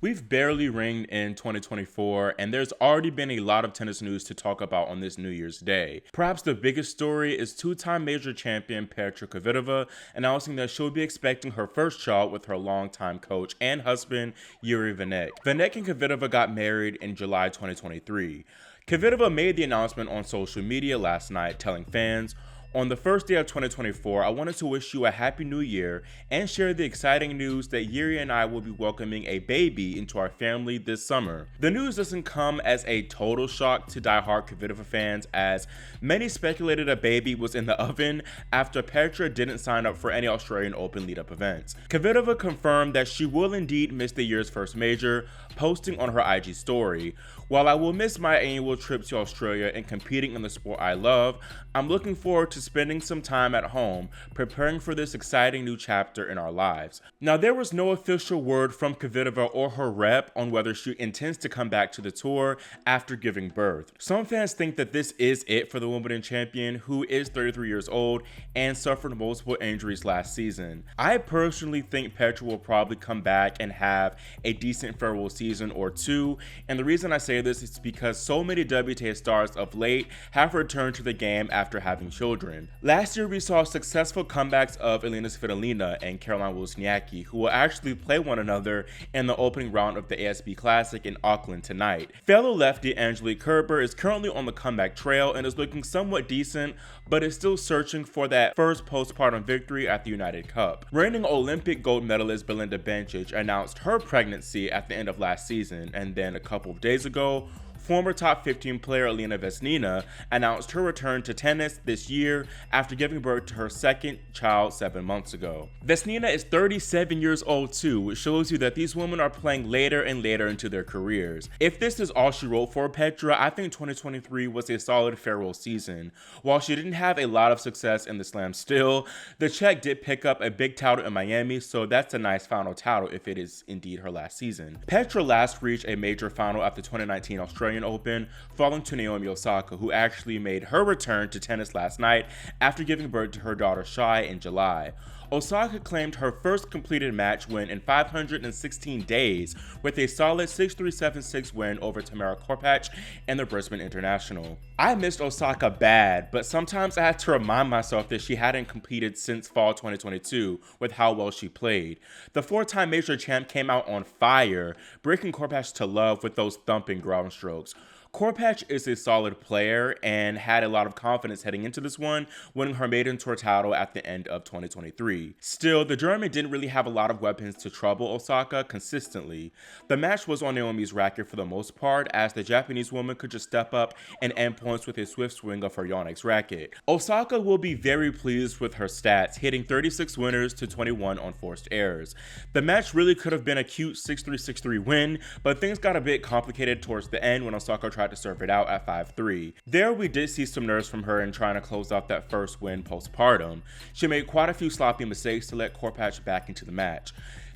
We've barely ringed in 2024, and there's already been a lot of tennis news to talk about on this New Year's Day. Perhaps the biggest story is two-time major champion Petra Kvitova announcing that she'll be expecting her first child with her longtime coach and husband, Yuri Vanek. Vanek and Kvitova got married in July 2023. Kvitova made the announcement on social media last night, telling fans, "On the first day of 2024, I wanted to wish you a happy new year and share the exciting news that Yuri and I will be welcoming a baby into our family this summer." The news doesn't come as a total shock to diehard Kvitova fans, as many speculated a baby was in the oven after Petra didn't sign up for any Australian Open lead-up events. Kvitova confirmed that she will indeed miss the year's first major, posting on her IG story, "While I will miss my annual trip to Australia and competing in the sport I love, I'm looking forward to spending some time at home preparing for this exciting new chapter in our lives." Now, there was no official word from Kvitova or her rep on whether she intends to come back to the tour after giving birth. Some fans think that this is it for the Wimbledon champion, who is 33 years old and suffered multiple injuries last season. I personally think Petra will probably come back and have a decent farewell season or two, and the reason I say this is because so many WTA stars of late have returned to the game after having children. Last year we saw successful comebacks of Elena Svitolina and Caroline Wozniacki, who will actually play one another in the opening round of the ASB Classic in Auckland tonight. Fellow lefty Angelique Kerber is currently on the comeback trail and is looking somewhat decent, but is still searching for that first postpartum victory at the United Cup. Reigning Olympic gold medalist Belinda Bencic announced her pregnancy at the end of last season, and then a couple of days ago, former top 15 player Elena Vesnina announced her return to tennis this year after giving birth to her second child 7 months ago. Vesnina is 37 years old too, which shows you that these women are playing later and later into their careers. If this is all she wrote for Petra, I think 2023 was a solid farewell season. While she didn't have a lot of success in the Slam still, the Czech did pick up a big title in Miami, so that's a nice final title if it is indeed her last season. Petra last reached a major final at the 2019 Australian Open, falling to Naomi Osaka, who actually made her return to tennis last night after giving birth to her daughter Shai in July. Osaka claimed her first completed match win in 516 days with a solid 6-3-7-6 win over Tamara Korpatsch in the Brisbane International. I missed Osaka bad, but sometimes I had to remind myself that she hadn't competed since fall 2022 with how well she played. The four-time major champ came out on fire, breaking Korpatsch to love with those thumping ground strokes. Korpatsch is a solid player and had a lot of confidence heading into this one, winning her maiden tour title at the end of 2023. Still, the German didn't really have a lot of weapons to trouble Osaka consistently. The match was on Naomi's racket for the most part, as the Japanese woman could just step up and end points with a swift swing of her Yonex racket. Osaka will be very pleased with her stats, hitting 36 winners to 21 on forced errors. The match really could have been a cute 6-3-6-3 win, but things got a bit complicated towards the end when Osaka tried to serve it out at 5-3. There we did see some nerves from her in trying to close out that first win postpartum. She made quite a few sloppy mistakes to let Korpatsch back into the match.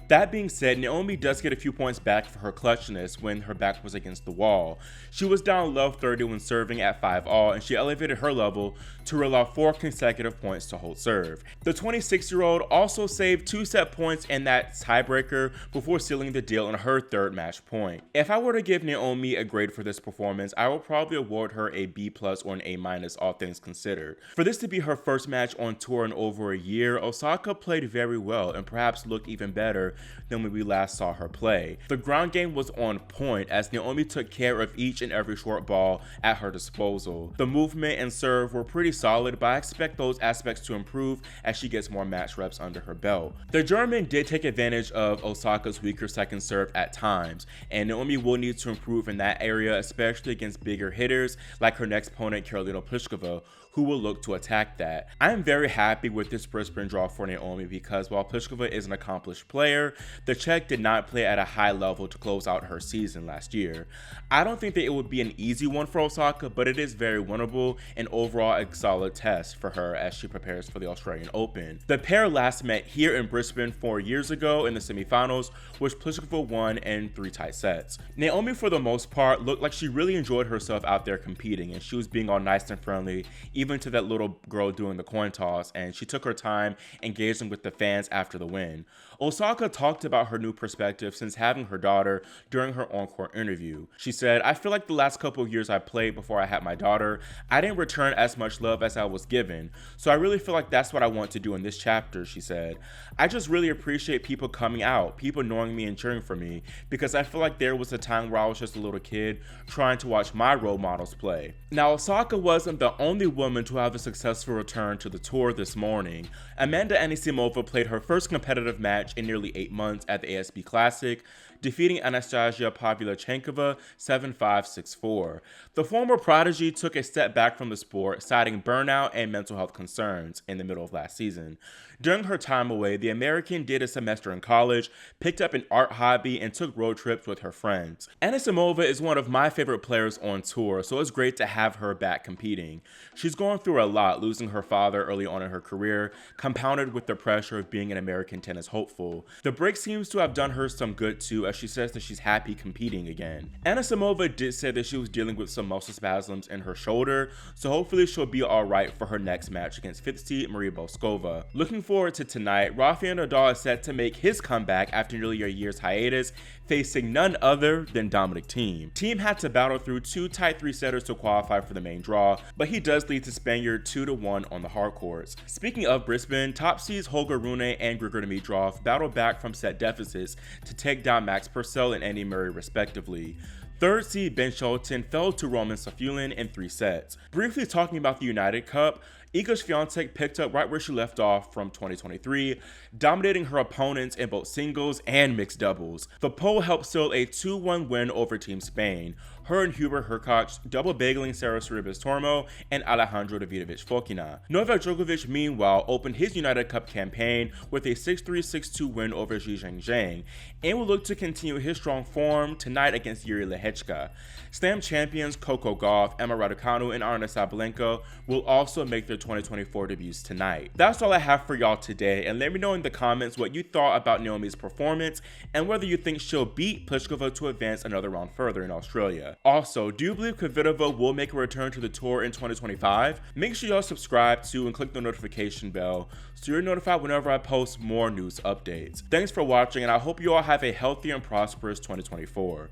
That being said, Naomi does get a few points back for her clutchness when her back was against the wall. She was down low 30 when serving at 5-all, and she elevated her level to reel off 4 consecutive points to hold serve. The 26-year-old also saved 2 set points in that tiebreaker before sealing the deal in her third match point. If I were to give Naomi a grade for this performance, I would probably award her a B+ or an A-, all things considered. For this to be her first match on tour in over a year, Osaka played very well and perhaps looked even better than when we last saw her play. The ground game was on point as Naomi took care of each and every short ball at her disposal. The movement and serve were pretty solid, but I expect those aspects to improve as she gets more match reps under her belt. The German did take advantage of Osaka's weaker second serve at times, and Naomi will need to improve in that area, especially against bigger hitters like her next opponent Karolina Pliskova, who will look to attack that. I am very happy with this Brisbane draw for Naomi because while Pliskova is an accomplished player, the Czech did not play at a high level to close out her season last year. I don't think that it would be an easy one for Osaka, but it is very winnable and overall a solid test for her as she prepares for the Australian Open. The pair last met here in Brisbane 4 years ago in the semifinals, which Pliskova won in 3 tight sets. Naomi, for the most part, looked like she really enjoyed herself out there competing, and she was being all nice and friendly, even even to that little girl doing the coin toss, and she took her time engaging with the fans after the win. Osaka talked about her new perspective since having her daughter during her on-court interview. She said, "I feel like the last couple of years I played before I had my daughter, I didn't return as much love as I was given. So I really feel like that's what I want to do in this chapter," she said. "I just really appreciate people coming out, people knowing me and cheering for me, because I feel like there was a time where I was just a little kid trying to watch my role models play." Now, Osaka wasn't the only woman to have a successful return to the tour this morning. Amanda Anisimova played her first competitive match in nearly 8 months at the ASB Classic, defeating Anastasia Pavlyuchenkova 7-5, 6-4. The former prodigy took a step back from the sport, citing burnout and mental health concerns in the middle of last season. During her time away, the American did a semester in college, picked up an art hobby, and took road trips with her friends. Anisimova is one of my favorite players on tour, so it's great to have her back competing. She's going through a lot, losing her father early on in her career, compounded with the pressure of being an American tennis hopeful. The break seems to have done her some good too, as she says that she's happy competing again. Anisimova did say that she was dealing with some muscle spasms in her shoulder, so hopefully she'll be alright for her next match against 5th seed Maria Pliskova. Looking forward to tonight, Rafael Nadal is set to make his comeback after nearly a year's hiatus, facing none other than Dominic Thiem. Thiem had to battle through 2 tight 3-setters to qualify for the main draw, but he does lead the Spaniard 2-1 on the hard courts. Speaking of Brisbane, top seeds Holger Rune and Grigor Dimitrov battled back from set deficits to take down Max Purcell and Andy Murray respectively. 3rd seed Ben Shelton fell to Roman Safulin in 3 sets. Briefly talking about the United Cup, Iga Swiatek picked up right where she left off from 2023, dominating her opponents in both singles and mixed doubles. The pole helped seal a 2-1 win over Team Spain. Her and Hubert Hurkacz double bageling Sarah Sorribes Tormo and Alejandro Davidovich Fokina. Novak Djokovic, meanwhile, opened his United Cup campaign with a 6-3, 6-2 win over Xi Jinping, and will look to continue his strong form tonight against Yuri Lehechka. Slam champions Coco Gauff, Emma Raducanu, and Arna Sabalenka will also make their 2024 debuts tonight. That's all I have for y'all today, and let me know in the comments what you thought about Naomi's performance and whether you think she'll beat Pliskova to advance another round further in Australia. Also, do you believe Kvitova will make a return to the tour in 2025? Make sure y'all subscribe to and click the notification bell so you're notified whenever I post more news updates. Thanks for watching, and I hope you all have a healthy and prosperous 2024.